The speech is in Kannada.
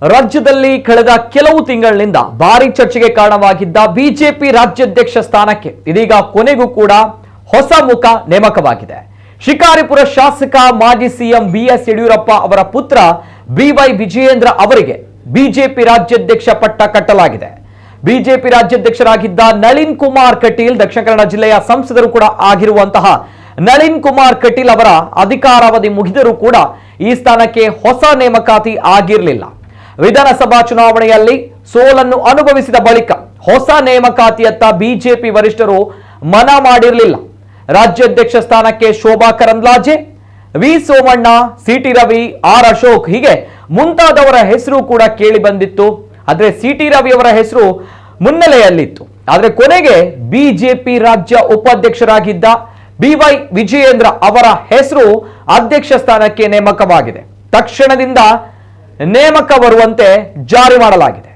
ರಾಜ್ಯದಲ್ಲಿ ಕಳೆದ ಕೆಲವು ತಿಂಗಳಿನಿಂದ ಭಾರಿ ಚರ್ಚೆಗೆ ಕಾರಣವಾಗಿದ್ದ ಬಿಜೆಪಿ ರಾಜ್ಯಾಧ್ಯಕ್ಷ ಸ್ಥಾನಕ್ಕೆ ಇದೀಗ ಕೊನೆಗೂ ಕೂಡ ಹೊಸ ಮುಖ ನೇಮಕವಾಗಿದೆ. ಶಿಕಾರಿಪುರ ಶಾಸಕ ಮಾಜಿ ಸಿಎಂ ಬಿಎಸ್ ಯಡಿಯೂರಪ್ಪ ಅವರ ಪುತ್ರ ಬಿವೈ ವಿಜಯೇಂದ್ರ ಅವರಿಗೆ ಬಿಜೆಪಿ ರಾಜ್ಯಾಧ್ಯಕ್ಷ ಪಟ್ಟ ಕಟ್ಟಲಾಗಿದೆ. ಬಿಜೆಪಿ ರಾಜ್ಯಾಧ್ಯಕ್ಷರಾಗಿದ್ದ ನಳಿನ್ ಕುಮಾರ್ ಕಟೀಲ್, ದಕ್ಷಿಣ ಕನ್ನಡ ಜಿಲ್ಲೆಯ ಸಂಸದರು ಕೂಡ ಆಗಿರುವಂತಹ ನಳಿನ್ ಕುಮಾರ್ ಕಟೀಲ್ ಅವರ ಅಧಿಕಾರಾವಧಿ ಮುಗಿದರೂ ಕೂಡ ಈ ಸ್ಥಾನಕ್ಕೆ ಹೊಸ ನೇಮಕಾತಿ ಆಗಿರಲಿಲ್ಲ. ವಿಧಾನಸಭಾ ಚುನಾವಣೆಯಲ್ಲಿ ಸೋಲನ್ನು ಅನುಭವಿಸಿದ ಬಳಿಕ ಹೊಸ ನೇಮಕಾತಿಯತ್ತ ಬಿಜೆಪಿ ವರಿಷ್ಠರು ಮನ ಮಾಡಿರಲಿಲ್ಲ. ರಾಜ್ಯಾಧ್ಯಕ್ಷ ಸ್ಥಾನಕ್ಕೆ ಶೋಭಾ ಕರಂದ್ಲಾಜೆ, ವಿ ಸೋಮಣ್ಣ, ಸಿಟಿ ರವಿ, ಆರ್ ಅಶೋಕ್ ಹೀಗೆ ಮುಂತಾದವರ ಹೆಸರು ಕೂಡ ಕೇಳಿ ಬಂದಿತ್ತು. ಆದರೆ ಸಿಟಿ ರವಿ ಅವರ ಹೆಸರು ಮುನ್ನೆಲೆಯಲ್ಲಿತ್ತು. ಆದರೆ ಕೊನೆಗೆ ಬಿಜೆಪಿ ರಾಜ್ಯ ಉಪಾಧ್ಯಕ್ಷರಾಗಿದ್ದ ಬಿವೈ ವಿಜಯೇಂದ್ರ ಅವರ ಹೆಸರು ಅಧ್ಯಕ್ಷ ಸ್ಥಾನಕ್ಕೆ ನೇಮಕವಾಗಿದೆ. ತಕ್ಷಣದಿಂದ ನೇಮಕ ಬರುವಂತೆ ಜಾರಿ ಮಾಡಲಾಗಿದೆ.